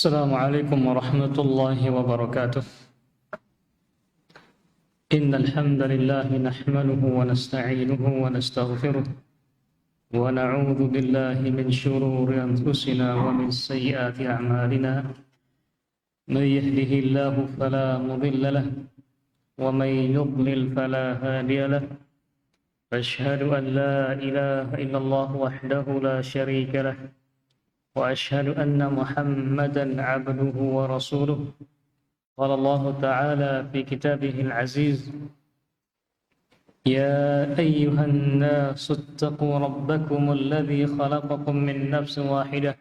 السلام عليكم ورحمة الله وبركاته. إن الحمد لله نحمده ونستعينه ونستغفره ونعوذ بالله من شرور أنفسنا ومن سيئات أعمالنا. من يهده الله فلا مضل له ومن يضلل فلا هادي له. أشهد أن لا إله إلا الله وحده لا شريك له وأشهد أن محمدًا عبده ورسوله. قال الله تعالى في كتابه العزيز: يا أيها الناس اتقوا ربكم الذي خلقكم من نفس واحدة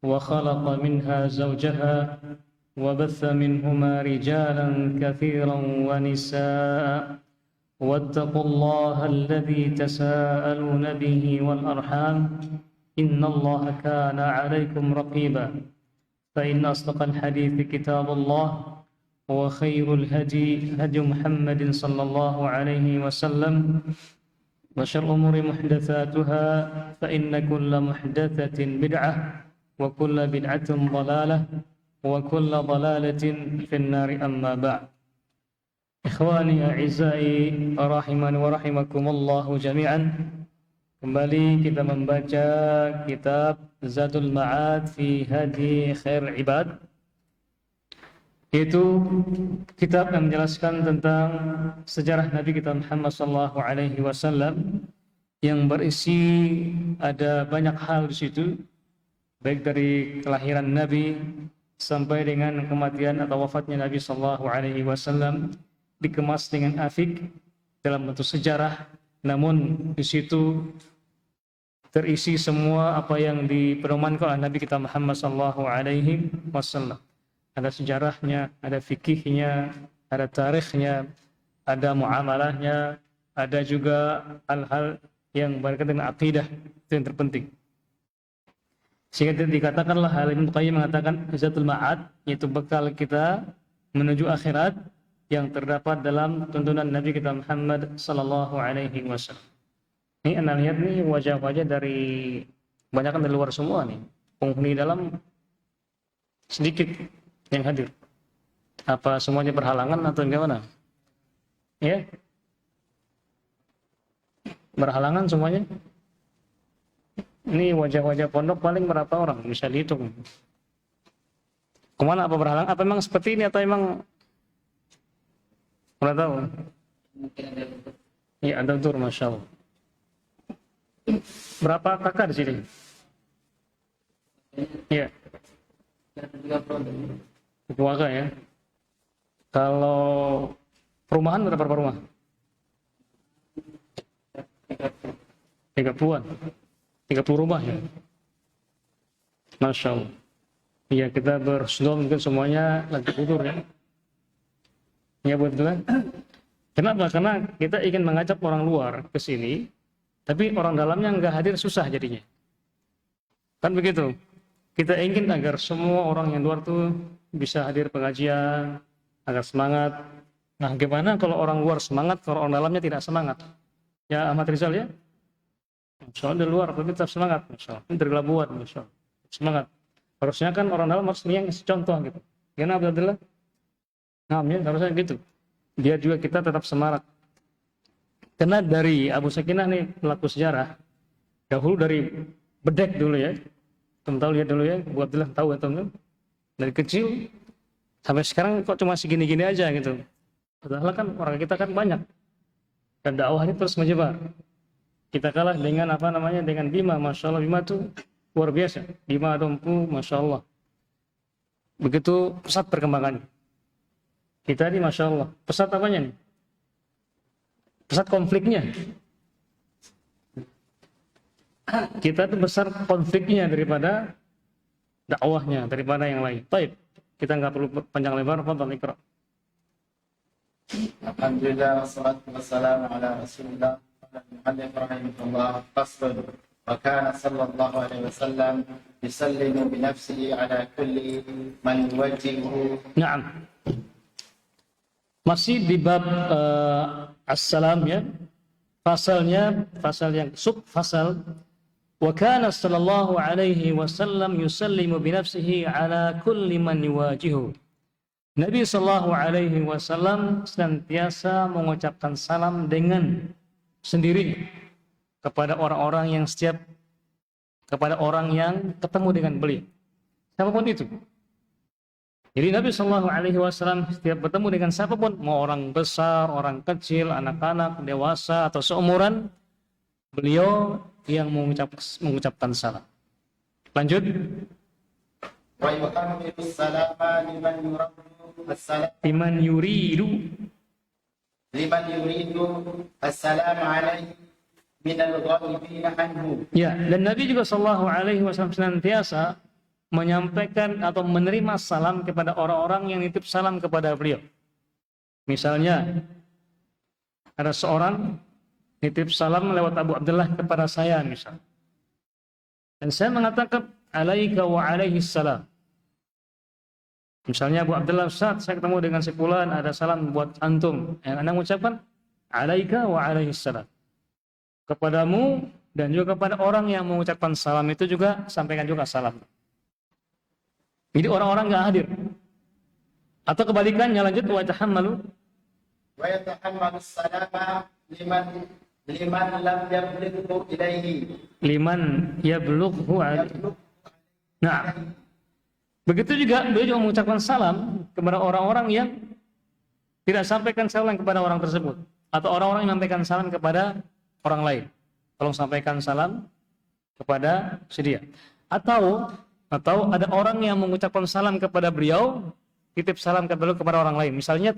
وخلق منها زوجها وبث منهما رجالا كثيرا ونساء واتقوا الله الذي تساءلون به والأرحام إن الله كان عليكم رقيبا. فإن أصدق الحديث كتاب الله وخير الهدي هدي محمد صلى الله عليه وسلم وشر الأمور محدثاتها فإن كل محدثة بدعة وكل بدعة ضلالة وكل ضلالة في النار. أما بعد. إخواني أعزائي rahimani wa rahimakumullah jami'an. Kembali kita membaca kitab Zadul Ma'ad fi Hadi Khairul Ibad. Itu kitab yang menjelaskan tentang sejarah Nabi kita Muhammad sallallahu alaihi wasallam yang berisi ada banyak hal di situ, baik dari kelahiran Nabi sampai dengan kematian atau wafatnya Nabi sallallahu alaihi wasallam, dikemas dengan asik dalam bentuk sejarah, namun di situ terisi semua apa yang dipedomankan oleh Nabi kita Muhammad sallallahu alaihi wasallam. Ada sejarahnya, ada fikihnya, ada tarikhnya, ada muamalahnya, ada juga hal-hal yang berkaitan dengan akidah, itu yang terpenting. Sehingga dikatakanlah hal ini, Qayyim mengatakan Zadul Ma'ad, yaitu bekal kita menuju akhirat yang terdapat dalam tuntunan Nabi kita Muhammad sallallahu alaihi wasallam. Ini Anda lihat nih wajah-wajah dari kebanyakan dari luar semua nih. Penghuni dalam sedikit yang hadir. Apa semuanya berhalangan atau bagaimana? Ya? Berhalangan semuanya? Ini wajah-wajah pondok paling berapa orang? Bisa dihitung. Kemana apa berhalangan? Apa memang seperti ini atau memang pernah tahu? Ya, ada tur, Masya Allah. Berapa kakak di sini? Ya. Keluarga ya. Kalau perumahan berapa rumah? 30-an. 30 rumah ya. Masya Allah. Iya, kita bersudah mungkin semuanya lagi tidur ya. Ya betul kan? Kenapa? Karena kita ingin mengajak orang luar ke sini, tapi orang dalamnya nggak hadir, susah jadinya. Kan begitu. Kita ingin agar semua orang yang luar tuh bisa hadir pengajian, agar semangat. Nah, gimana kalau orang luar semangat, kalau orang dalamnya tidak semangat? Ya Ahmad Rizal ya? Masya Allah, di luar tapi tetap semangat. Masya Allah. Ini tergelabuan, Masya Allah. Semangat. Harusnya kan orang dalam harus yang contoh gitu. Gimana Abdullah? Nah, ya, harusnya gitu. Biar juga kita tetap semangat. Karena dari Abu Sakinah nih pelaku sejarah, dahulu dari bedek dulu ya, teman tahu lihat dulu ya, Bu Abdullah tahu ya teman, dari kecil sampai sekarang kok cuma segini-gini aja gitu. Padahal kan orang kita kan banyak dan dakwahnya terus menyebar. Kita kalah dengan apa namanya, dengan Bima, Masya Allah. Bima tuh luar biasa, Bima Dompu, Masya Allah. Begitu pesat perkembangannya. Kita ini Masya Allah, pesat apanya nih? Pesat konfliknya. Kita tuh besar konfliknya daripada dakwahnya, daripada yang lain. Baik, kita nggak perlu panjang lebar. Fadhal Iqra. Alhamdulillah wassalatu wassalamu ala Rasulillah Muhammad rahimahullah. Fasl. Wa kana sallallahu alaihi wasallam yusallimu bi nafsihi ala kulli man yuwajjihu. Naam. Masih di bab As-Salam ya. Pasal yang sub-fasal Wa kana sallallahu alaihi wasallam yusallimu bi nafsihi ala kulli man yuwajihu. Nabi sallallahu alaihi wasallam senantiasa mengucapkan salam dengan sendiri kepada orang-orang yang kepada orang yang ketemu dengan beliau. Siapapun itu. Jadi Nabi sallallahu alaihi wasallam setiap bertemu dengan siapapun, mau orang besar, orang kecil, anak-anak, dewasa atau seumuran, beliau yang mengucapkan salam. Lanjut. Wa yuhammidu salama Liman yuridu assalamu alaihi minal ghaibina anhu. Ya, dan Nabi juga sallallahu alaihi wasallam senantiasa menyampaikan atau menerima salam kepada orang-orang yang nitip salam kepada beliau. Misalnya ada seorang nitip salam lewat Abu Abdullah kepada saya misal. Dan saya mengatakan alaika wa alaihi salam. Misalnya Abu Abdullah, Ustaz, saya ketemu dengan si fulan, ada salam buat antum. Yang Anda mengucapkan alaika wa alaihi salam. Kepadamu dan juga kepada orang yang mengucapkan salam itu juga sampaikan juga salam. Jadi orang-orang enggak hadir. Atau kebalikannya, lanjut wa yatahammalu salama liman lam yablughu ilaihi. Liman yablughu. Nah, begitu juga beliau juga mengucapkan salam kepada orang-orang yang tidak sampaikan salam kepada orang tersebut, atau orang-orang yang menyampaikan salam kepada orang lain. Tolong sampaikan salam kepada dia. Atau ada orang yang mengucapkan salam kepada beliau, titip salam kepada orang lain. Misalnya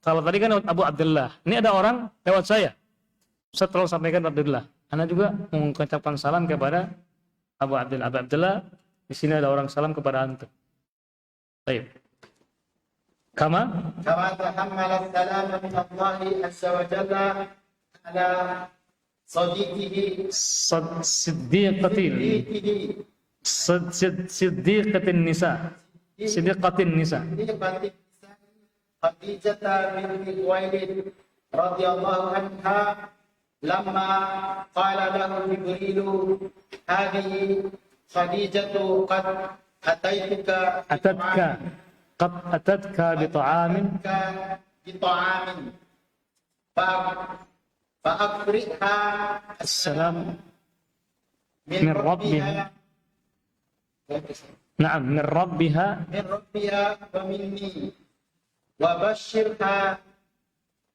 kalau tadi kan Abu Abdullah, ini ada orang lewat saya. Ustaz, tolong sampaikan Abu Abdullah. Anda juga mengucapkan salam kepada Abu Abdullah. Abu Abdullah, di sini ada orang salam kepada antum. Baik. Kama tahammala salama min Allah azza wa jalla ala sadiqihi siddiqatin nisa Khadijah binti Khuwailid radhiyallahu anha lamma qala lahu Jibril hadhihi Khadijatu qad atatka bi ta'amin fa akhriha assalam min rabbiha. Na'am, min rabbiha wa minni wa basyirha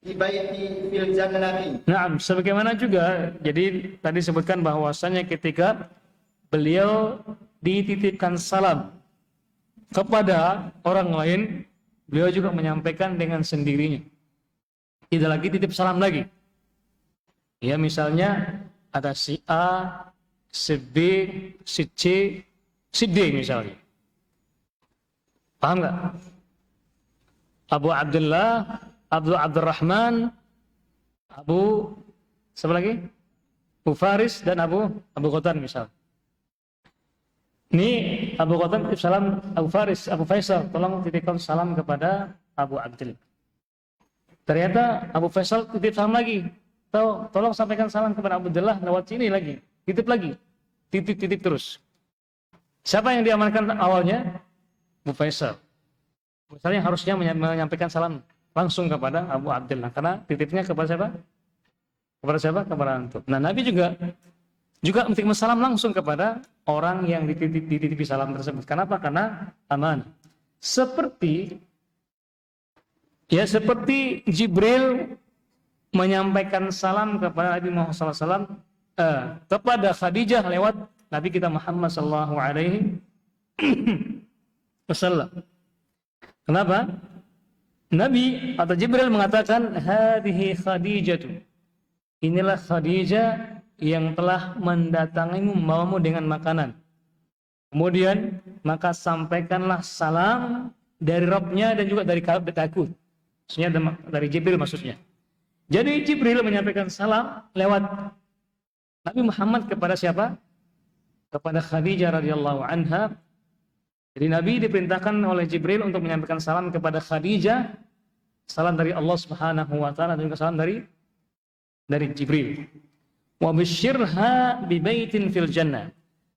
bi baiti fil jannati. Na'am, sebagaimana juga jadi tadi sebutkan bahwasanya ketika beliau dititipkan salam kepada orang lain, beliau juga menyampaikan dengan sendirinya. Tidak lagi titip salam lagi. Ya, misalnya ada si A, si B, si C, si D misalnya. Paham nggak? Abu Abdullah, Abdurrahman, siapa lagi? Abu Faris dan Abu Qatan misalnya. Ini Abu Qatan titip salam Abu Faris, Abu Faisal, tolong titipkan salam kepada Abu Abdullah. Ternyata Abu Faisal titip salam lagi. Tolong sampaikan salam kepada Abu Abdullah lewat sini lagi. Titip lagi. Titip terus. Siapa yang diamankan awalnya? Abu Faisal. Misalnya harusnya menyampaikan salam langsung kepada Abu Abdullah karena titipnya kepada siapa? Kepada antum. Nah, Nabi juga menitipkan salam langsung kepada orang yang dititipi salam tersebut. Kenapa? Karena aman. Seperti Jibril menyampaikan salam kepada Nabi Muhammad SAW kepada Khadijah lewat Nabi kita Muhammad sallallahu alaihi wasallam. Kenapa? Nabi atau Jibril mengatakan hadhihi Khadijatu. Inilah Khadijah yang telah mendatangimu, membawamu dengan makanan. Kemudian maka sampaikanlah salam dari Rabbnya dan juga dari aku. Maksudnya dari Jibril maksudnya. Jadi Jibril menyampaikan salam lewat Nabi Muhammad kepada siapa? Kepada Khadijah radhiyallahu anha. Jadi Nabi diperintahkan oleh Jibril untuk menyampaikan salam kepada Khadijah, salam dari Allah Subhanahu wa taala dan juga salam dari Jibril. Wa basyirha bi baitin fil jannah.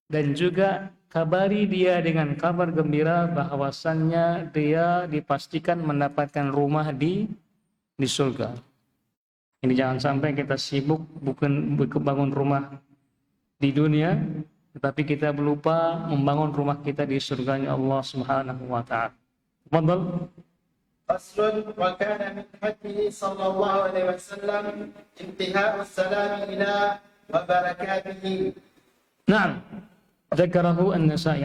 Dan juga kabari dia dengan kabar gembira bahwasannya dia dipastikan mendapatkan rumah di surga. Ini jangan sampai kita sibuk bukan bangun rumah di dunia, tetapi kita lupa membangun rumah kita di surganya Allah Subhanahu wa taala. Fadhal. فصل وكان من حجه صلى الله عليه وسلم انتهاء السلام إلى وبركاته. Naam. Dzakarahu an-Nasa'i.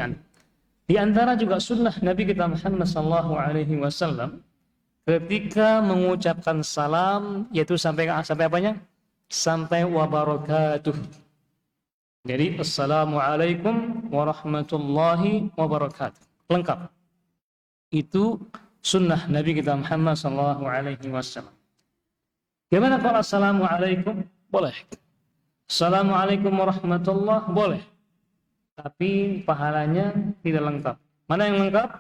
Di antara juga sunnah Nabi kita Muhammad sallallahu alaihi wasallam ketika mengucapkan salam yaitu sampai apanya? Sampai wa barakatuh. Jadi assalamualaikum warahmatullahi wabarakatuh. Lengkap. Itu sunnah Nabi kita Muhammad sallallahu alaihi wasallam. Gimana kalau assalamualaikum? Boleh. Assalamualaikum warahmatullahi boleh. Tapi pahalanya tidak lengkap. Mana yang lengkap?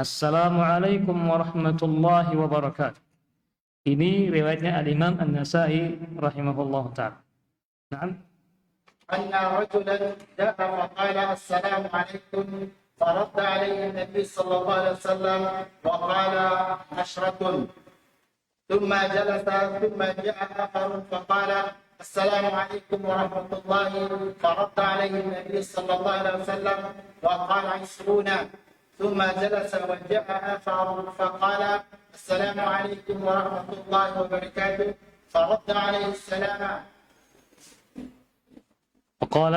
Assalamualaikum warahmatullahi wabarakatuh. Ini riwayatnya Al-Imam An-Nasa'i rahimahullah ta'ala. Naam. Anna rajulan ja'a faqala assalamu alaikum فرد عليه النبي صلى الله عليه وسلم وقال عشرة ثم جلس ثم جاء آخر فقال السلام عليكم ورحمة الله فرد عليه النبي صلى الله عليه وسلم وقال عشرون ثم جلس وجاء آخر فقال السلام عليكم ورحمة الله وبركاته فرد عليه السلام وقال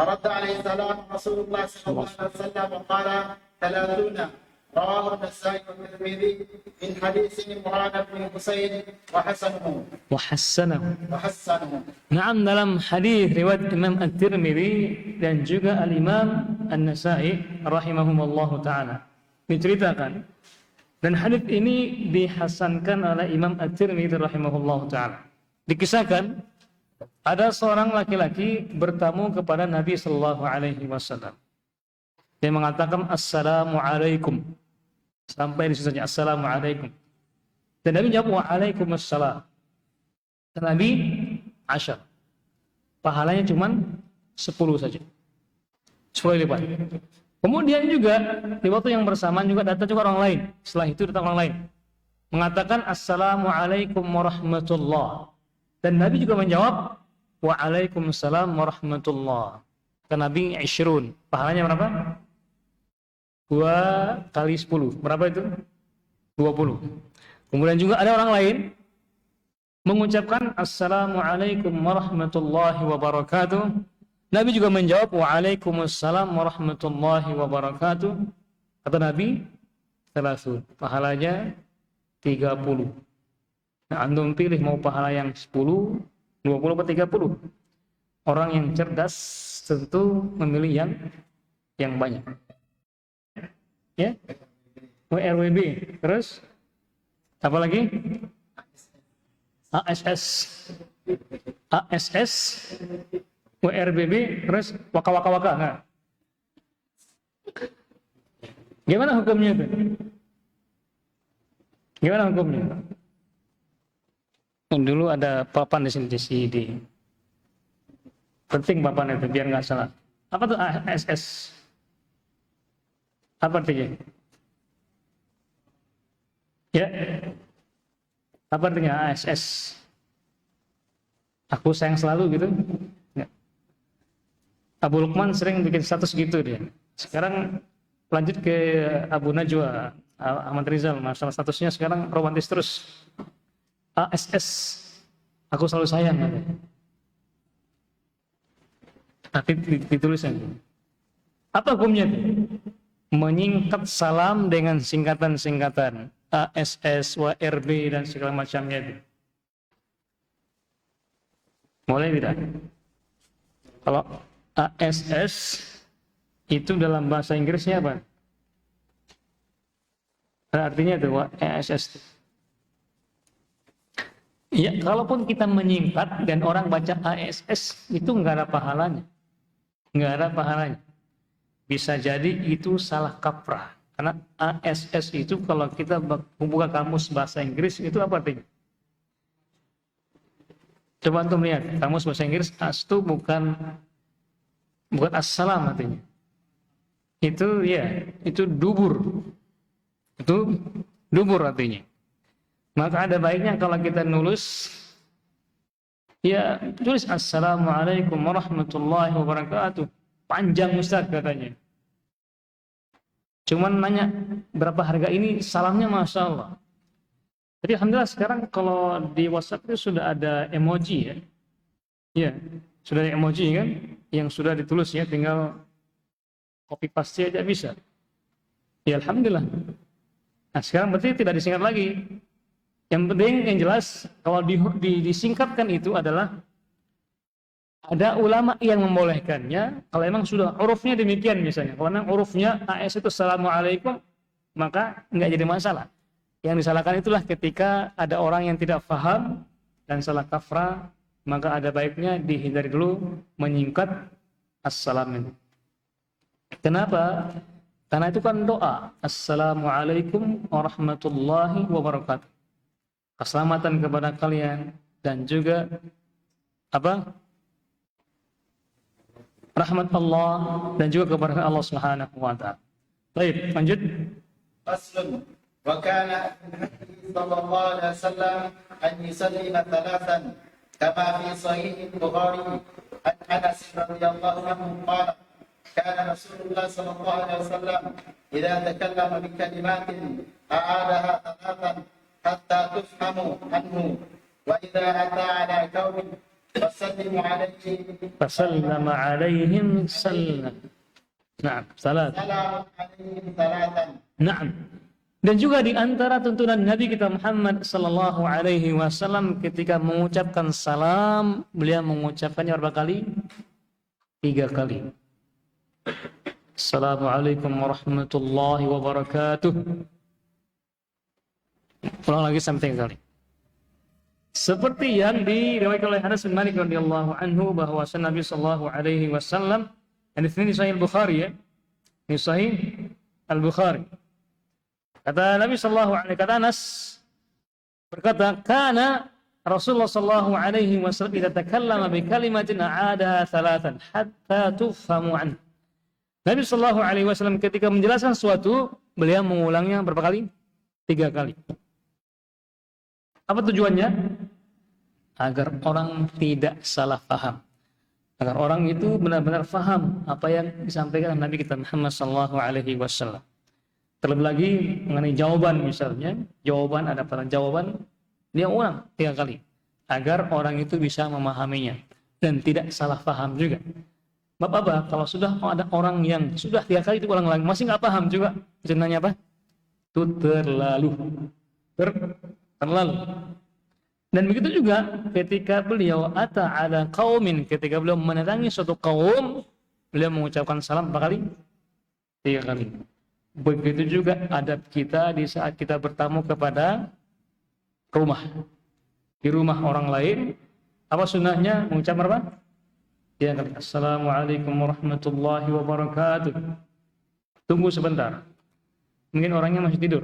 فرد عليه السلام رسول الله صلى الله عليه وسلم وقال 30 رواه النسائي والترمذي من حديث عمران بن حسين وحسنه. Naam, dalam hadis riwayat Imam At-Tirmidzi dan juga Al-Imam An-Nasa'i rahimahumullahu taala diceritakan dan hadis ini dihasankan oleh Imam At-Tirmidzi rahimahullahu taala. Dikisahkan ada seorang laki-laki bertamu kepada Nabi sallallahu alaihi wasallam. Dia mengatakan assalamualaikum. Sampai di situ saja assalamualaikum. Dan Nabi jawab waalaikumsalam. Dan Nabi asyar. Pahalanya cuma 10 saja. 10 lipat. Kemudian juga di waktu yang bersamaan juga datang juga orang lain. Setelah itu datang orang lain. Mengatakan assalamualaikum warahmatullah. Dan Nabi juga menjawab waalaikumsalam warahmatullah. Kata Nabi 20. Pahalanya berapa? 2 kali 10. Berapa itu? 20. Kemudian juga ada orang lain mengucapkan assalamualaikum warahmatullahi wabarakatuh. Nabi juga menjawab waalaikumsalam warahmatullahi wabarakatuh. Kata Nabi 30. Pahalanya 30. Nah, antum pilih mau pahala yang 10, 20 atau 30. Orang yang cerdas tentu memilih yang banyak. Ya? WRWB. Terus apa lagi? ASS, WRBB, terus waka-waka-waka. Nah. Gimana hukumnya itu? Gimana hukumnya? Dulu ada papan di sini di CD. Penting papan itu biar nggak salah. Apa tuh ASS? Apa artinya? Ya. Apa artinya ASS? Aku sayang selalu gitu. Ya. Abu Lukman sering bikin status gitu dia. Sekarang lanjut ke Abu Najwa, Ahmad Rizal, masalah statusnya sekarang romantis terus. ASS, aku selalu sayang. Tapi ditulisnya. Apa hukumnya? Menyingkat salam dengan singkatan-singkatan ASS, WRB dan segala macamnya itu. Boleh tidak? Kalau ASS itu dalam bahasa Inggrisnya apa? Artinya itu ASS. Ya, kalaupun kita menyingkat dan orang baca ASS itu nggak ada pahalanya, nggak ada pahalanya. Bisa jadi itu salah kaprah. Karena ASS itu kalau kita buka kamus bahasa Inggris itu apa artinya? Coba antum lihat, kamus bahasa Inggris astu bukan assalam artinya. Itu ya, itu dubur. Itu dubur artinya. Maka ada baiknya kalau kita nulis, ya tulis assalamualaikum warahmatullahi wabarakatuh. Panjang Ustaz katanya. Cuman nanya berapa harga ini, salamnya Masya Allah. Jadi alhamdulillah sekarang kalau di WhatsApp itu sudah ada emoji ya. Ya, sudah ada emoji kan yang sudah ditulis ya, tinggal copy paste aja bisa. Ya alhamdulillah. Nah, sekarang berarti tidak disingkat lagi. Yang penting yang jelas kalau disingkatkan itu adalah ada ulama yang membolehkannya kalau memang sudah hurufnya demikian misalnya. Kalau memang hurufnya AS itu assalamualaikum, maka enggak jadi masalah. Yang disalahkan itulah ketika ada orang yang tidak paham dan salah kafrah, maka ada baiknya dihindari dulu menyingkat assalam itu. Kenapa? Karena itu kan doa. Assalamualaikum warahmatullahi wabarakatuh. Keselamatan kepada kalian dan juga apa? Rahmat Allah dan juga kepada Allah Subhanahu wa taala. Baik, lanjut. فصل وكان النبي صلى الله عليه وسلم أن يسلم ثلاثا كما في صحيح البخاري عن أنس رضي الله عنه قال كان رسول الله صلى الله عليه وسلم إذا تكلم بكلمات أعادها ثلاثا حتى تفهم عنه وإذا أتى على قوم فسلم عليهم سلم. Naam, salat. سلام عليهم ثلاثا. Naam. Dan juga di antara tuntunan Nabi kita Muhammad sallallahu alaihi wasallam ketika mengucapkan salam, beliau mengucapkannya berapa kali? 3 kali. Assalamualaikum warahmatullahi wabarakatuh. Ulang lagi sampai 3 kali. Seperti yang diriwayatkan oleh Anas bin Malik radhiyallahu anhu bahwa Nabi sallallahu alaihi wasallam, dan ini Sahih Al-Bukhari ya. Ini Sahih Al-Bukhari. Kata Nabi sallallahu alaihi, kata Anas berkata, "Kana Rasulullah sallallahu alaihi wasallam idza takallama bi kalimatin a'adaha thalathan hatta tufhamu an." Nabi sallallahu alaihi wasallam ketika menjelaskan sesuatu, beliau mengulangnya berapa kali? 3 kali. Apa tujuannya? Agar orang tidak salah paham. Agar orang itu benar-benar paham apa yang disampaikan Nabi kita Muhammad sallallahu alaihi wasallam. Terlebih lagi mengenai jawaban misalnya, jawaban ada pada jawaban, dia ulang 3 kali agar orang itu bisa memahaminya dan tidak salah paham juga. Bapak-bapak, kalau sudah ada orang yang sudah 3 kali diulang lagi masih nggak paham juga, jenanya apa? Itu terlalu. Dan begitu juga ketika beliau ada qaumin, ketika beliau mendatangi suatu kaum, beliau mengucapkan salam berapa kali? 3 kali. Begitu juga adab kita di saat kita bertamu kepada rumah. Di rumah orang lain, apa sunnahnya mengucap apa? Ya, assalamualaikum warahmatullahi wabarakatuh. Tunggu sebentar. Mungkin orangnya masih tidur.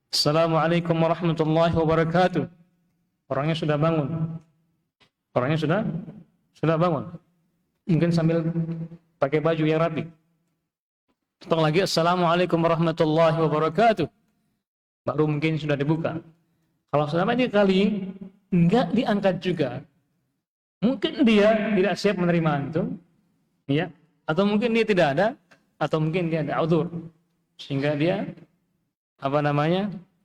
Assalamualaikum warahmatullahi wabarakatuh. Orangnya sudah bangun. Orangnya sudah bangun. Mungkin sambil pakai baju yang rapi. Setelah lagi assalamualaikum warahmatullahi wabarakatuh. Baru mungkin sudah dibuka. Kalau selama 3 kali enggak diangkat juga, mungkin dia tidak siap menerima antum, ya, atau mungkin dia tidak ada, atau mungkin dia ada udzur sehingga dia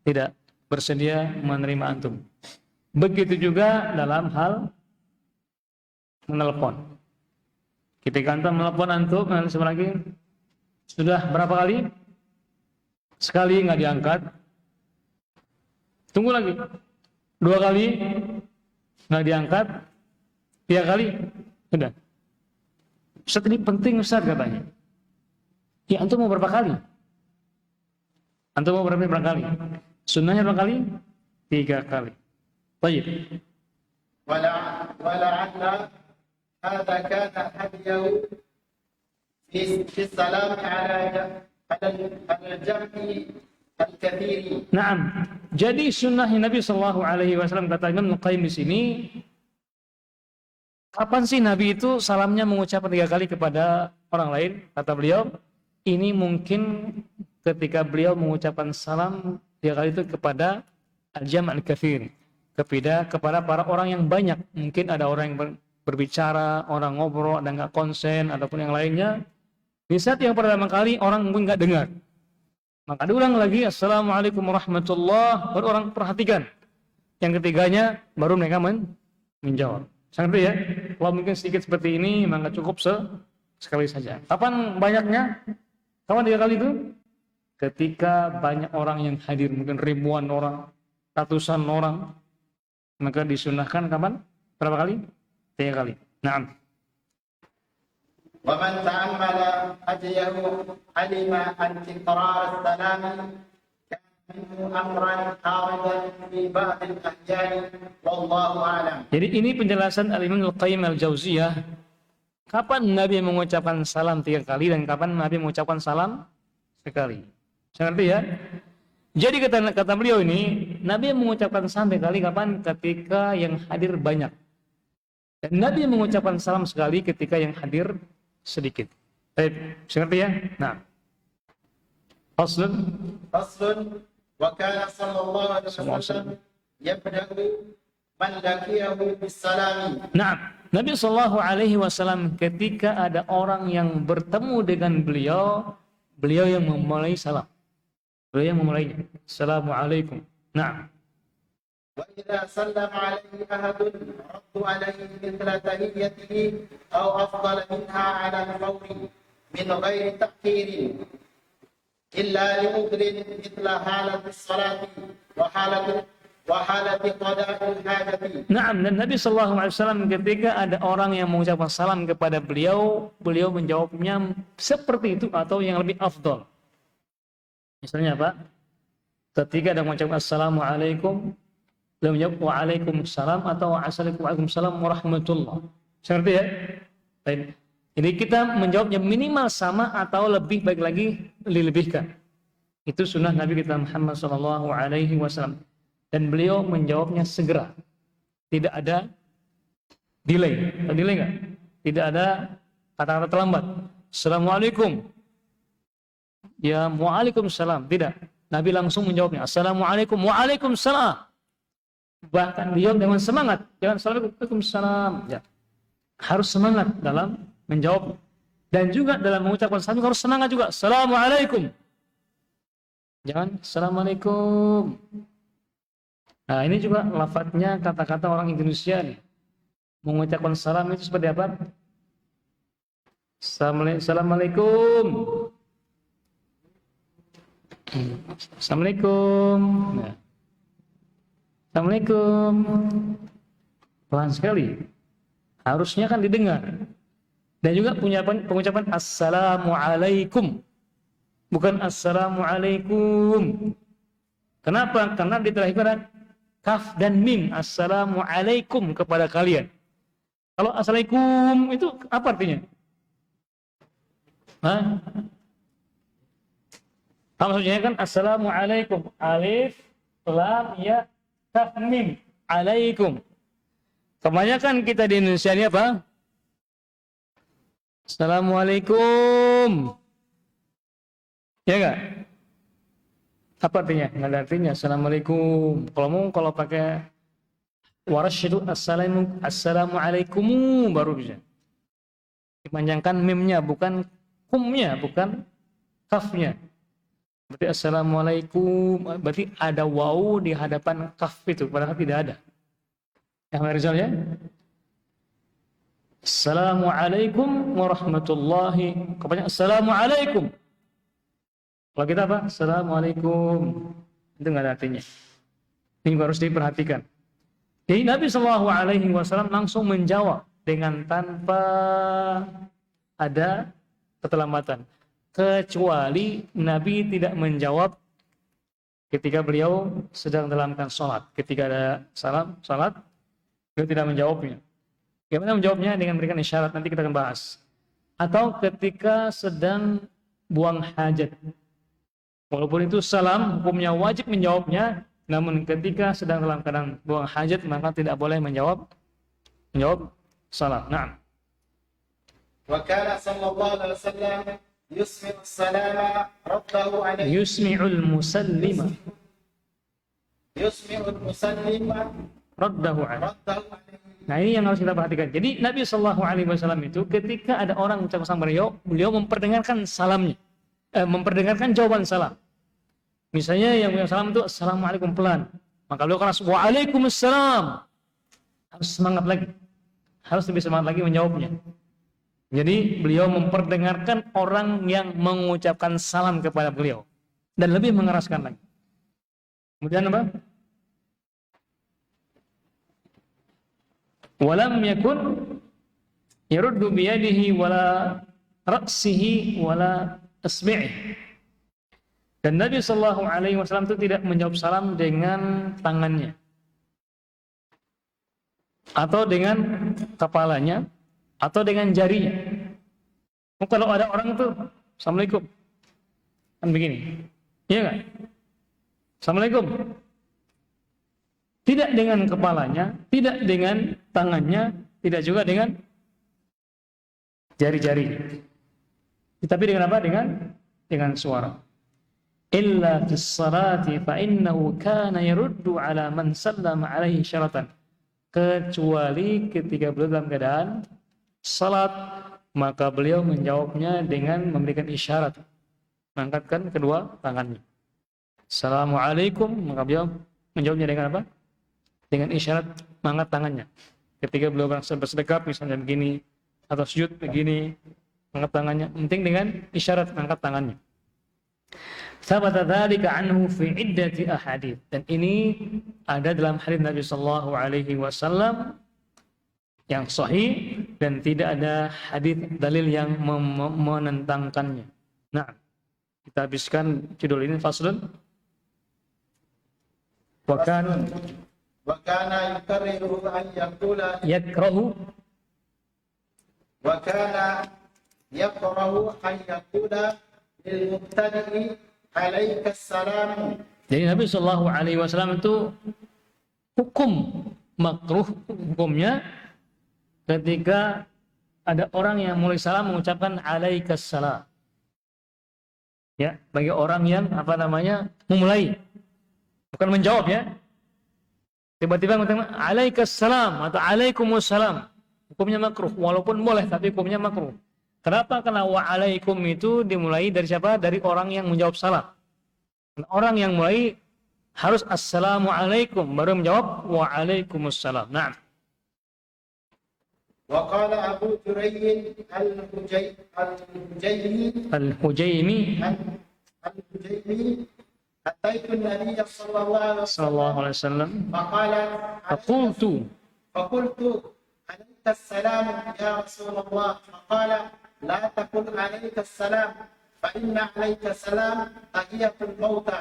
tidak bersedia menerima antum. Begitu juga dalam hal menelpon. Ketika antum menelpon antum, lagi sudah berapa kali? Sekali nggak diangkat, tunggu lagi 2 kali nggak diangkat, 3 kali sudah. Ustaz, ini penting Ustaz katanya. Ya, antum mau berapa kali? Antum mau berapa kali? Sunnahnya berapa kali? 3 kali. Baik. ولعل هذا كان هديه في السلام على الجمع الكثير. Naam. Jadi sunnah Nabi Shallallahu Alaihi Wasallam, kata Imam Al-Qayyim di sini, kapan sih Nabi itu salamnya mengucapkan 3 kali kepada orang lain? Kata beliau, ini mungkin ketika beliau mengucapkan salam 3 kali itu kepada al-jam' al-kathir, kepada para orang yang banyak. Mungkin ada orang yang berbicara, orang ngobrol, ada nggak konsen, ataupun yang lainnya. Di saat yang pertama kali orang mungkin nggak dengar, maka diulang lagi, Assalamualaikum warahmatullahi, baru orang perhatikan. Yang ketiganya baru mereka menjawab. Sangat ya, kalau mungkin sedikit seperti ini maka cukup sekali saja. Kapan banyaknya? Kapan 3 kali itu? Ketika banyak orang yang hadir, mungkin ribuan orang, ratusan orang, maka disunahkan kapan? Berapa kali? 3 kali. Naam. ومن تأمل هديه علم أن تكرار السلام كان منه أمرا عارضا في بعض الأحيان والله أعلم. Jadi ini penjelasan Al-Imam Al-Qayyim Al-Jauziyah. Kapan Nabi mengucapkan salam 3 kali dan kapan Nabi mengucapkan salam sekali. Saya ngerti ya? Jadi kata beliau ini, Nabi mengucapkan salam 3 kali kapan? Ketika yang hadir banyak. Dan Nabi mengucapkan salam sekali ketika yang hadir sedikit. Baik, saya ngerti ya? Nah. فصل وكان صلى الله عليه وسلم يبدأ من لقيه بالسلام. Nah, Nabi Shallallahu Alaihi Wasallam ketika ada orang yang bertemu dengan beliau, beliau yang memulai salam. Beliau yang memulainya. Assalamualaikum. Nah. وإذا سلم عليه أحد رد عليه مثل تحيته أو أفضل منها على الفور من غير تأخير إلا لعذر مثل حالة الصلاة وحالة قضاء الحاجة. Naam, dan Nabi Shallallahu Alaihi Wasallam ketika ada orang yang mengucapkan salam kepada beliau, beliau menjawabnya seperti itu atau yang lebih afdal. Misalnya apa? Ketika ada mengucapkan Assalamualaikum, beliau menjawab Waalaikumsalam atau Waalaikumsalam warahmatullah. Seperti ya? Baik. Jadi kita menjawabnya minimal sama atau lebih baik lagi dilebihkan. Itu sunnah Nabi kita Muhammad Sallallahu Alaihi Wasallam. Dan beliau menjawabnya segera. Tidak ada delay. Ada delay nggak? Tidak ada kata-kata terlambat. Assalamualaikum. Ya Waalaikumsalam. Tidak. Nabi langsung menjawabnya. Assalamualaikum. Waalaikumsalam. Bahkan dia dengan semangat, jangan Assalamualaikum. Ya. Harus semangat dalam menjawab dan juga dalam mengucapkan salam harus semangat juga. Assalamualaikum. Jangan Assalamualaikum. Nah, ini juga lafadznya kata-kata orang Indonesia nih. Mengucapkan salam itu seperti apa? Assalamualaikum. Assalamualaikum. Nah. Assalamualaikum. Pelan sekali. Harusnya kan didengar. Dan juga punya pengucapan Assalamualaikum. Bukan Assalamualaikum. Kenapa? Karena di terakhir kaf dan mim. Assalamualaikum kepada kalian. Kalau Assalamualaikum itu apa artinya? Hah? Maksudnya kan Assalamualaikum. Alif, lam, ya, kaf, mim. Alaikum. Kebanyakan kita di Indonesia ini apa? Assalamualaikum. Ya enggak? Apa artinya? Enggak ada artinya. Assalamualaikum. Kalau pakai waras itu assalamualaikum baru bisa. Dipanjangkan mimnya, bukan kumnya, bukan kafnya. Berarti assalamualaikum. Berarti ada waw di hadapan kaf itu. Padahal tidak ada. Yang Rizal ya? Assalamualaikum warahmatullahi. Kebanyakan assalamualaikum. Kalau kita apa? Assalamualaikum. Itu nggak ada artinya. Ini harus diperhatikan. Jadi Nabi SAW langsung menjawab dengan tanpa ada keterlambatan. Kecuali Nabi tidak menjawab ketika beliau sedang dalamkan sholat. Ketika ada salat, beliau tidak menjawabnya. Bagaimana menjawabnya? Dengan memberikan isyarat, nanti kita akan bahas. Atau ketika sedang buang hajat. Walaupun itu salam, hukumnya wajib menjawabnya, namun ketika sedang dalam keadaan buang hajat maka tidak boleh menjawab salam. Nah. وكان صلى الله عليه وسلم يسمع السلام رده عليه Yusmi'ul musallima يسمع المسلم raddahu alaihi. رده عليه. Nah, ini yang harus kita perhatikan. Jadi Nabi Shallallahu Alaihi Wasallam itu ketika ada orang mengucapkan salam beliau memperdengarkan salamnya, memperdengarkan jawaban salam. Misalnya yang mengucapkan salam itu assalamualaikum pelan, maka beliau akan langsung waalaikumsalam. Harus semangat lagi, harus lebih semangat lagi menjawabnya. Jadi beliau memperdengarkan orang yang mengucapkan salam kepada beliau dan lebih mengeraskan lagi. Kemudian apa? Walam yakun yaruddu biyadihi wala ra'sihi wala asbi'i. Dan Nabi sallallahu alaihi wasallam itu tidak menjawab salam dengan tangannya atau dengan kepalanya atau dengan jarinya. Kalau ada orang tuh assalamualaikum kan begini, iya nggak? Assalamualaikum. Tidak dengan kepalanya, tidak dengan tangannya, tidak juga dengan jari-jari. Tapi dengan apa? Dengan suara. Illa fis salati fa innahu kana yaruddu ala man sallama alaihi syaratan. Kecuali ketika beliau dalam keadaan salat, maka beliau menjawabnya dengan memberikan isyarat, mengangkatkan kedua tangannya. Assalamualaikum, maka beliau menjawabnya dengan apa? Dengan isyarat mengangkat tangannya. Ketika beliau bersedekap misalnya begini, atau sujud begini, mengangkat tangannya. Penting dengan isyarat mengangkat tangannya. Sabata dzalika anhu fi iddati ahadits. Dan ini ada dalam hadis Nabi sallallahu alaihi wasallam yang sahih dan tidak ada hadis dalil yang menentangkannya. Nah, kita habiskan judul ini faslun. Wa kana يكرر أن يقول yakrahu وكان يكره أن يقول للمبتدئ عليك السلام. Jadi Nabi Shallallahu Alaihi Wasallam itu hukum makruh hukumnya ketika ada orang yang mulai salam mengucapkan alaikas salam. Ya, bagi orang yang memulai, bukan menjawab ya. Tiba-tiba mengatakan alaikas salam atau alaikumussalam. Hukumnya makruh, walaupun boleh tapi hukumnya makruh. Kenapa? Karena wa'alaikum itu dimulai dari siapa? Dari orang yang menjawab salam. Orang yang mulai harus assalamualaikum baru menjawab wa'alaikumussalam. Nah. وقال أبو جريج Al-Hujaimi أتيت النبي صلى الله عليه وسلم فقال فقلت عليك السلام يا رسول الله فقال لا تقل عليك السلام فإن عليك السلام تحية الموتى.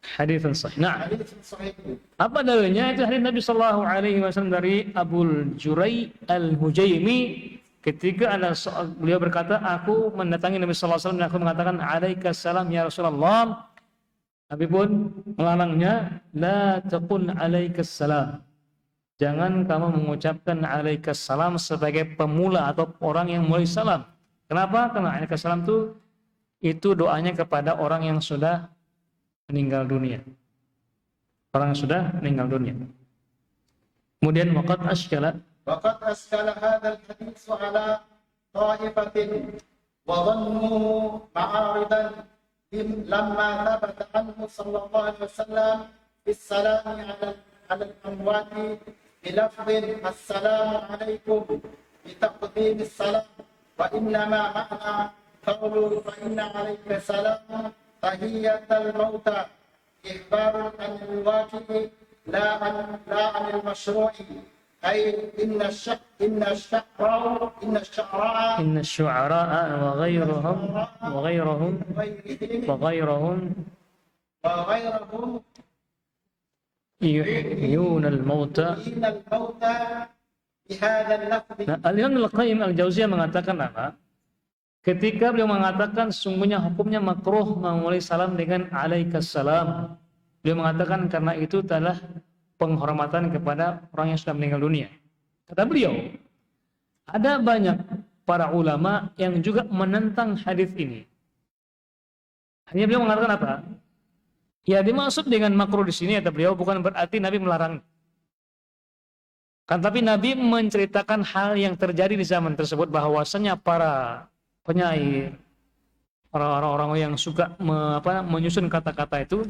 Hadits sahih. Nah, Hadits sahih. apa dalilnya? Itu hadis Nabi sallallahu alaihi wasallam dari Abu Jurai Al-Hujaimi ketika beliau berkata, aku mendatangi Nabi sallallahu alaihi wasallam dan aku mengatakan alaikas salam ya Rasulullah. Nabi pun melarangnya, la taqul alaikas salam. Jangan kamu mengucapkan alaikas salam sebagai pemula atau orang yang mulai salam. Kenapa? Karena alaikas salam itu doanya kepada orang yang sudah meninggal dunia. Orang yang sudah meninggal dunia. Kemudian waqad ashkala هذا الحديث على طائفة وظنوه معارضا لما ثبت عنه صلى الله عليه وسلم بالسلام على الأموات بلفظ السلام عليكم بتقديم السلام وإنما معنى قوله فإن عليك السلام تحية الموتى إخبار عن الواقع لا عن المشروع أي إن الشعراء وغيرهم يحيون الموتى بهذا اللفظ. Nah, Al-Imam Al-Qayyim Al-Jauziyah mengatakan apa? ketika beliau mengatakan sungguhnya hukumnya makruh memulai salam dengan alaikassalam. Beliau mengatakan karena itu adalah penghormatan kepada orang yang sudah meninggal dunia. Kata beliau, ada banyak para ulama yang juga menentang hadis ini. Hanya beliau mengatakan apa? Ya, dimaksud dengan makruh di sini kata beliau bukan berarti Nabi melarang. Kan tapi Nabi menceritakan hal yang terjadi di zaman tersebut bahwasanya para penyair, orang-orang yang suka menyusun kata-kata itu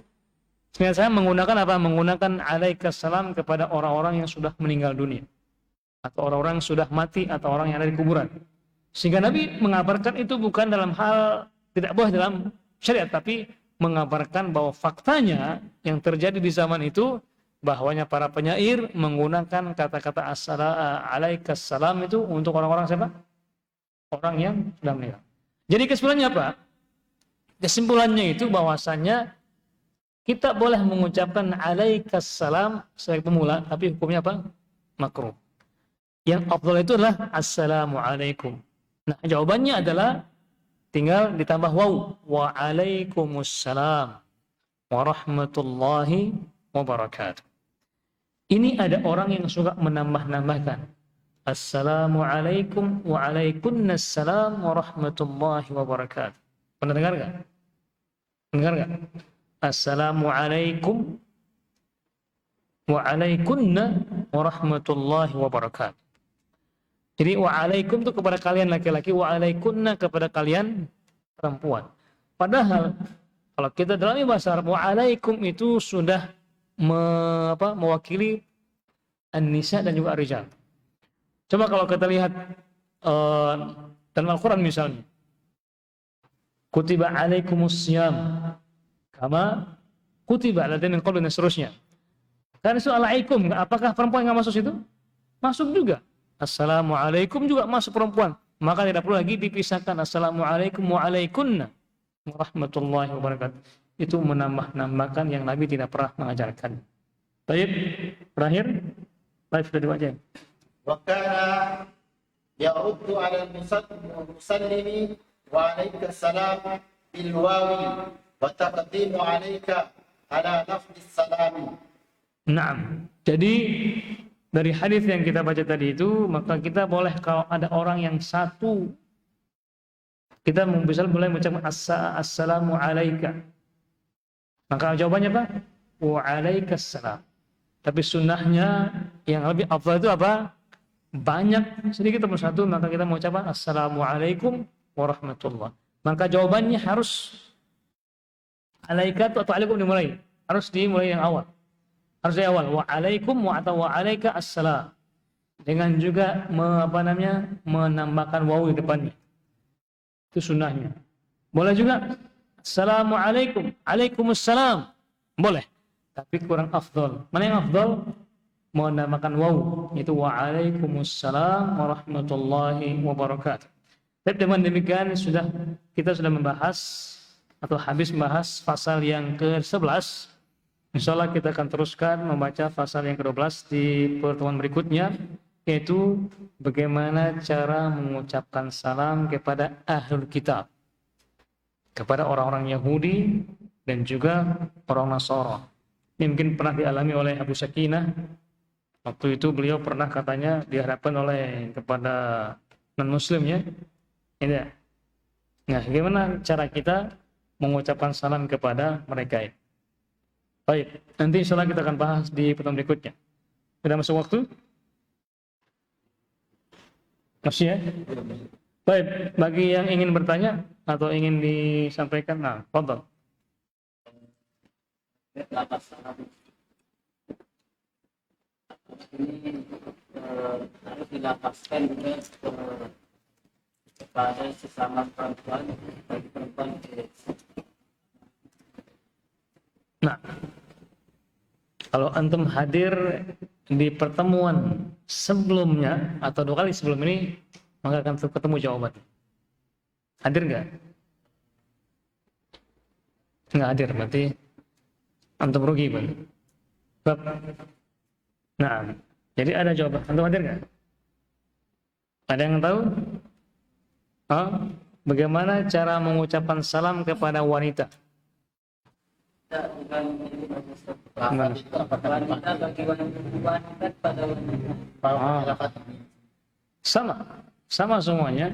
sebenarnya menggunakan apa? Menggunakan alaikassalam kepada orang-orang yang sudah meninggal dunia atau orang-orang yang sudah mati atau orang yang ada di kuburan. Sehingga Nabi mengabarkan itu bukan dalam hal tidak boleh dalam syariat, tapi mengabarkan bahwa faktanya yang terjadi di zaman itu bahwanya para penyair menggunakan kata-kata alaikassalam itu untuk orang-orang siapa? Orang yang sudah meninggal. Jadi kesimpulannya apa? Kesimpulannya itu bahwasanya kita boleh mengucapkan alaikassalam sebagai pemula, tapi hukumnya apa? Makruh. Yang afdal itu adalah assalamualaikum. Nah, jawabannya adalah tinggal ditambah waw. Waalaikumsalam warahmatullahi wabarakatuh. Ini ada orang yang suka menambah-nambahkan. Assalamualaikum waalaikumsalam warahmatullahi wabarakatuh. Pernah dengar nggak? Dengar nggak? Assalamualaikum waalaikumna warahmatullahi wabarakatuh. Jadi waalaikum itu kepada kalian laki-laki, waalaikumna kepada kalian perempuan. Padahal kalau kita dalam bahasa Arab, waalaikum itu sudah mewakili an-nisa dan juga ar-rijal. Coba kalau kita lihat dalam Al-Quran misalnya, kutiba alaikumusiyam kama kutiba ala min qablina, seterusnya. Karena itu alaikum, apakah perempuan nggak masuk situ? Masuk juga. Assalamualaikum juga masuk perempuan. Maka tidak perlu lagi dipisahkan assalamualaikum waalaikumna warahmatullahi wabarakatuh. Itu menambah-nambahkan yang Nabi tidak pernah mengajarkan. Baik, terakhir live sudah dibaca. Wa kana yaruddu 'ala al-musallimi wa 'alaika salam bil wawi wa taqdimu 'alaika 'ala lafzi salam. Naam. Jadi dari hadis yang kita baca tadi itu, maka kita boleh kalau ada orang yang satu, kita bisa boleh mengucapkan assalamu alaika. Maka jawabannya apa? Waalaikumsalam. Tapi sunnahnya yang lebih afdal itu apa? Banyak sedikit atau satu, maka kita mengucapkan assalamualaikum warahmatullah. Maka jawabannya harus alaika atau alaikum dimulai. Harus dimulai yang awal. Harus dari awal. Waalaikum atau waalaika assalam. Dengan juga menambahkan waw di depannya. Itu sunnahnya. Boleh juga assalamualaikum, alaikumussalam. Boleh. Tapi kurang afdal. Mana yang afdal? Menambahkan waw, itu waalaikumsalam warahmatullahi wabarakatuh. Tapi dengan demikian kita sudah membahas atau habis membahas pasal yang ke-11. Insyaallah kita akan teruskan membaca pasal yang ke-12 di pertemuan berikutnya, yaitu bagaimana cara mengucapkan salam kepada ahlul kitab, kepada orang-orang Yahudi dan juga orang Nasara. Ini mungkin pernah dialami oleh Abu Sakinah. Waktu itu beliau pernah katanya dihadapkan oleh kepada non-muslim ya. Ini. Nah, bagaimana cara kita mengucapkan salam kepada mereka ini? Baik, nanti insyaallah kita akan bahas di pertemuan berikutnya. Sudah masuk waktu? Masih ya? Baik, bagi yang ingin bertanya atau ingin disampaikan, nah, fadhal. Ini harus dilapaskan kepada sesama perempuan, bagi perempuan. Nah, kalau antum hadir di pertemuan sebelumnya atau 2 kali sebelum ini, maka akan ketemu jawaban. Hadir nggak? Nggak hadir, berarti antum rugi, Bang. Nah, jadi ada jawaban. Antum hadir nggak? Ada yang tahu? Oh, bagaimana cara mengucapkan salam kepada wanita? Bukan ini Pak Ustaz. Lafaz itu apakah Wanita bagi wanita pada wanita. lafaz Sama semuanya.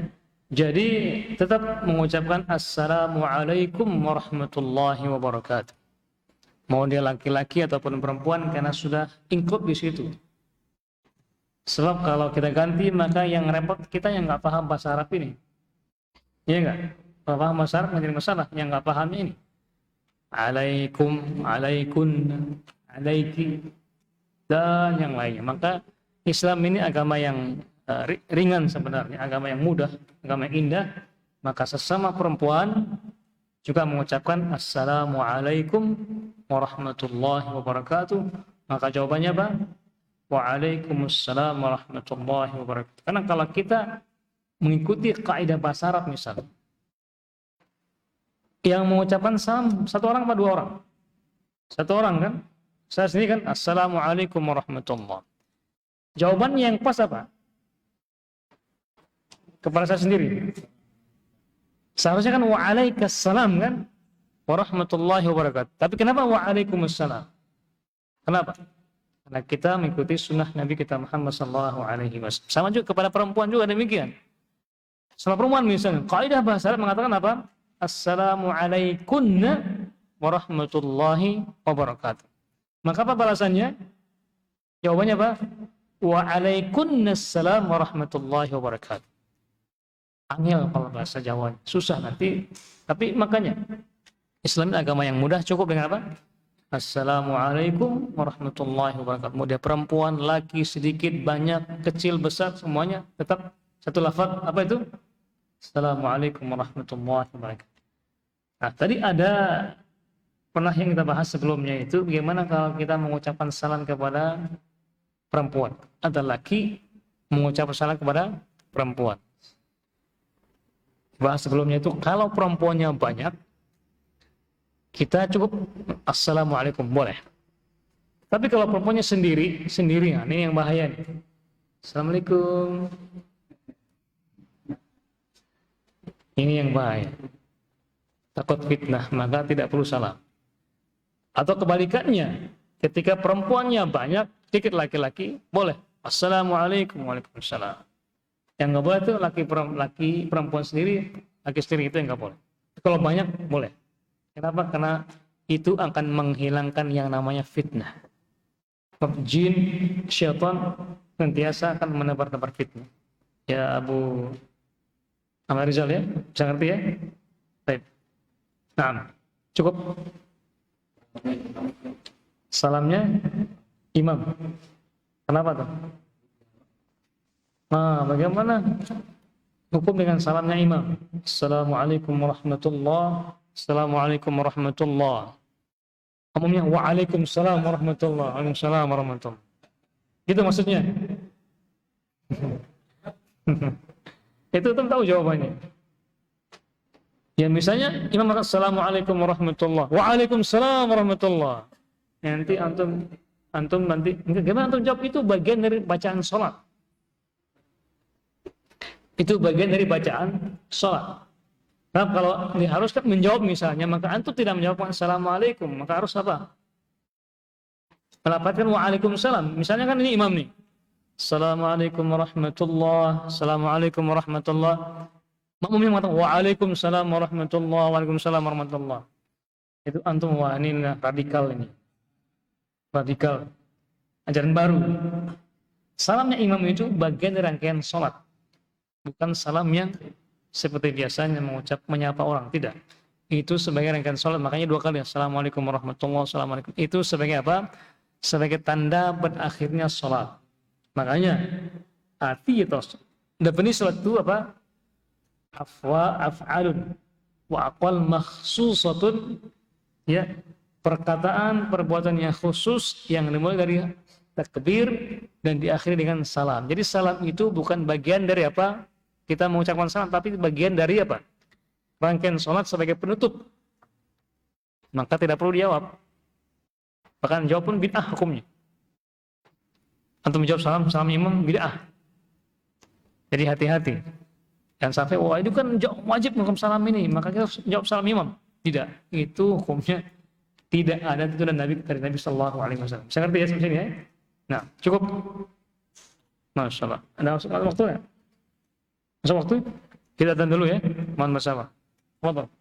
Jadi tetap mengucapkan Assalamualaikum warahmatullahi wabarakatuh. Mau dia laki-laki ataupun perempuan, karena sudah include di situ. Sebab kalau kita ganti, maka yang repot kita yang nggak paham bahasa Arab ini. Iya nggak? Kalau paham bahasa Arab menjadi masalah. Yang nggak pahamnya ini. Alaikum, alaikun, alaiki, dan yang lainnya. Maka Islam ini agama yang ringan sebenarnya, agama yang mudah, agama yang indah. Maka sesama perempuan juga mengucapkan Assalamualaikum warahmatullahi wabarakatuh. Maka jawabannya apa? Waalaikumsalam warahmatullahi wabarakatuh. Karena kalau kita mengikuti kaidah bahasa Arab misalnya, yang mengucapkan salam satu orang atau dua orang? Satu orang kan? Saya sendiri kan Assalamualaikum warahmatullahi. Jawabannya yang pas apa? Kepada saya sendiri. Seharusnya kan waalaikumsalam kan? Warahmatullahi wabarakatuh. Tapi kenapa waalaikumsalam? Kenapa? Karena kita mengikuti sunnah Nabi kita Muhammad SAW. Sama juga kepada perempuan juga demikian. Sama perempuan misalnya, kaidah bahasa Arab mengatakan apa? Assalamualaikum warahmatullahi wabarakatuh. Maka apa balasannya? Jawabannya apa? Waalaikumsalam warahmatullahi wabarakatuh. Angel kalau bahasa Jawa, susah nanti. Tapi makanya Islam ini agama yang mudah, cukup dengan apa? Assalamualaikum warahmatullahi wabarakatuh. Mau dia perempuan, laki, sedikit, banyak, kecil, besar, semuanya tetap satu lafaz. Apa itu? Assalamualaikum warahmatullahi wabarakatuh. Nah, tadi ada pernah yang kita bahas sebelumnya itu bagaimana kalau kita mengucapkan salam kepada perempuan atau laki mengucapkan salam kepada perempuan. Bahas sebelumnya itu kalau perempuannya banyak, kita cukup Assalamualaikum, boleh. Tapi kalau perempuannya sendiri, nah, ini yang bahaya nih. Assalamualaikum. Ini yang bahaya. Takut fitnah, maka tidak perlu salam. Atau kebalikannya, ketika perempuannya banyak, sedikit laki-laki, boleh. Assalamualaikum, waalaikumsalam. Yang nggak boleh itu laki perempuan sendiri, laki sendiri itu yang nggak boleh. Kalau banyak, boleh. Kenapa? Karena itu akan menghilangkan yang namanya fitnah. Jin, syaitan sentiasa akan menebar-nebar fitnah. Ya Abu Ahmad Rizal ya, bisa ngerti ya? Baik. Nah, cukup. Salamnya imam. Kenapa tuh? Nah, bagaimana hukum dengan salamnya imam? Assalamualaikum warahmatullahi. Assalamualaikum warahmatullahi. Umumnya waalaikumsalam warahmatullahi. Waalaikumsalam warahmatullahi. Gitu maksudnya. Itu tentu tahu jawabannya. Ya misalnya imam mengatakan Assalamualaikum warahmatullahi. Waalaikumsalam warahmatullahi. Nanti antum nanti gimana antum jawab? Itu bagian dari bacaan sholat. Itu bagian dari bacaan sholat. Nah, kalau diharuskan menjawab misalnya, maka antum tidak menjawab Assalamualaikum, maka harus apa? Melapatkan Waalaikumsalam. Misalnya kan ini imam nih. Assalamualaikum warahmatullahi. Assalamualaikum warahmatullahi. Makmumnya mengatakan Waalaikumsalam warahmatullahi. Waalaikumsalam warahmatullahi. Itu antum, wah ini radikal ini. Radikal. Ajaran baru. Salamnya imam itu bagian dari rangkaian sholat. Bukan salam yang seperti biasanya menyapa orang, tidak. Itu sebagai rangkaian sholat, makanya dua kali Assalamualaikum warahmatullahi wabarakatuh. Itu sebagai apa? Sebagai tanda berakhirnya sholat. Makanya arti itu definisi sholat itu apa? Af'alun wa aqwal makhsusatun, ya, perkataan perbuatan yang khusus yang dimulai dari takbir dan diakhiri dengan salam. Jadi salam itu bukan bagian dari apa? Kita mengucapkan salam, tapi bagian dari apa? Rangkaian sholat sebagai penutup. Maka tidak perlu dijawab. Bahkan jawab pun bid'ah hukumnya. Antum menjawab salam imam bid'ah. Jadi hati-hati. Dan sampai wah itu kan wajib hukum salam ini, maka kita harus jawab salam imam. Tidak, itu hukumnya tidak ada tuntunan Nabi dari Nabi Sallallahu Alaihi Wasallam. Saya ngerti ya sampai sini ya. Nah, cukup. Masya Allah. Ada waktu ya? Masuk waktu? Kita tonton dulu ya. Mohon bersabar. Waduh.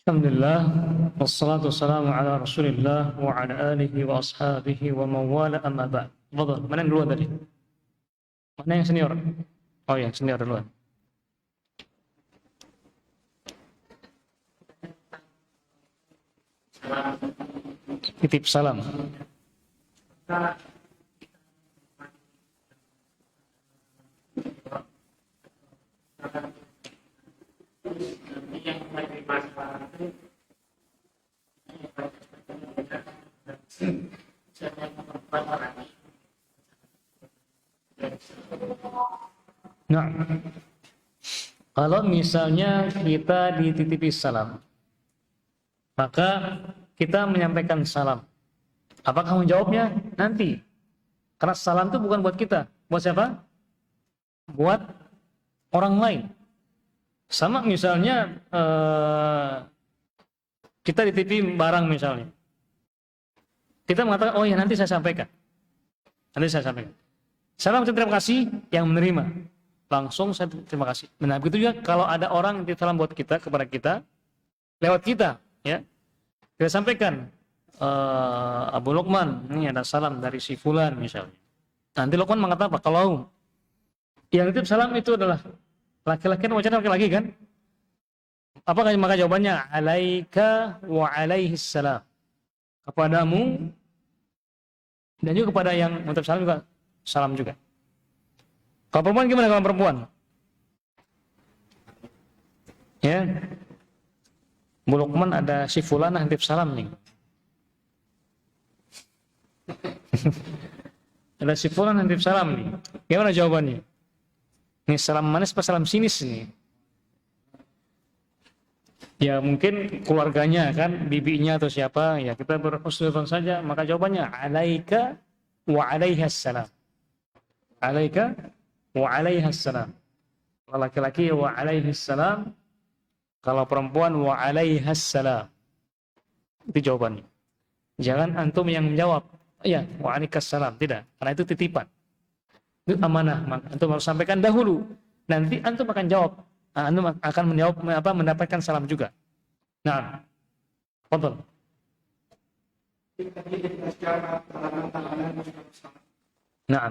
Alhamdulillah, wassalatu wassalamu ala rasulillah wa ala alihi wa ashabihi wa mawala amma ba'd. Fadhal, mana yang duluan tadi? Mana yang senior? Oh yang senior duluan. Titip salam. Nah, kalau misalnya kita dititipi salam, maka kita menyampaikan salam. Apakah menjawabnya? Nanti. Karena salam itu bukan buat kita. Buat siapa? Buat orang lain. Sama misalnya kita dititipi barang misalnya. Kita mengatakan, oh ya nanti saya sampaikan. Nanti saya sampaikan. Salam terima kasih yang menerima. Langsung saya terima kasih. Nah, begitu juga kalau ada orang yang titip salam buat kita, kepada kita, lewat kita, ya. Kita sampaikan, Abu Luqman, ini ada salam dari si Fulan misalnya. Nanti Luqman mengatakan apa? Kalau yang titip salam itu adalah laki-laki, wajahnya laki-laki kan? Apakah maka jawabannya? Alaika wa alaihi salam. Kepadamu dan juga kepada yang mengucap salam juga salam juga. Kalau perempuan gimana kalau perempuan? Ya. Bu Luqman ada si Fulanah titip salam nih. Ada si Fulanah titip salam nih. Gimana jawabannya? Ini salam manis apa salam sinis nih? Ya mungkin keluarganya kan, bibinya atau siapa, ya kita berhusnudzon saja. Maka jawabannya alaika wa alaihas salam. Alaika wa alaihas salam. Kalau laki-laki wa alaihis salam, kalau perempuan wa alaihas salam. Itu jawabannya. Jangan antum yang menjawab, ya wa alaikas salam, tidak. Karena itu titipan. Itu amanah, maka antum harus sampaikan dahulu. Nanti antum akan jawab. Antum akan menjawab mendapatkan salam juga. Nah, betul. Nah,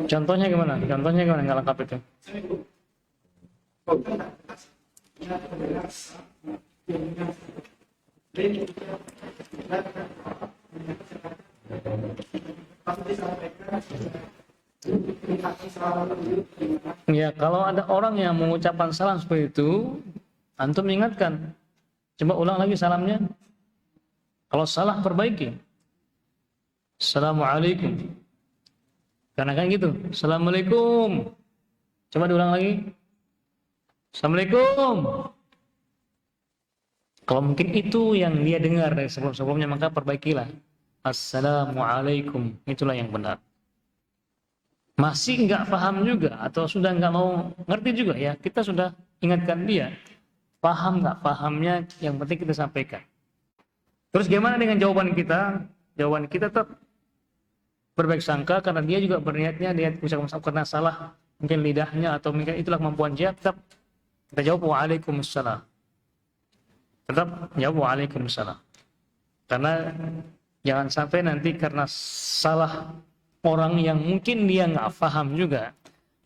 contohnya gimana? Contohnya gimana? Nggak lengkap itu. Ya, kalau ada orang yang mengucapkan salam seperti itu, antum ingatkan. Coba ulang lagi salamnya. Kalau salah, perbaiki. Assalamualaikum. Karena kan gitu. Assalamualaikum. Coba diulang lagi. Assalamualaikum. Kalau mungkin itu yang dia dengar dari sebelum-sebelumnya, maka perbaikilah. Assalamualaikum. Itulah yang benar. Masih nggak paham juga atau sudah nggak mau ngerti juga, ya kita sudah ingatkan dia. Paham nggak pahamnya, yang penting kita sampaikan. Terus gimana dengan jawaban kita? Jawaban kita tetap berbaik sangka, karena dia juga berniatnya dia ucap karena salah mungkin lidahnya atau mungkin itulah kemampuan dia. Tetap kita jawab waalaikumsalam. Tetap jawab waalaikumsalam. Karena jangan sampai nanti karena salah orang yang mungkin dia nggak paham juga,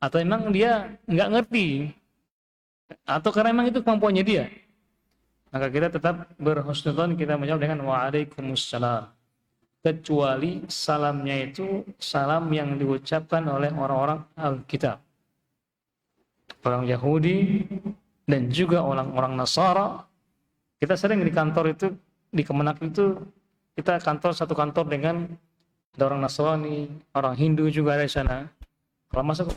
atau emang dia nggak ngerti, atau karena emang itu kemampuannya dia, maka kita tetap berhusnudzon, kita menjawab dengan waalaikumsalam. Kecuali salamnya itu salam yang diucapkan oleh orang-orang Alkitab, orang Yahudi dan juga orang-orang Nasara. Kita sering di kantor itu, di Kemenak itu, kita satu kantor dengan ada orang Nasrani, orang Hindu juga ada di sana. Kalau masuk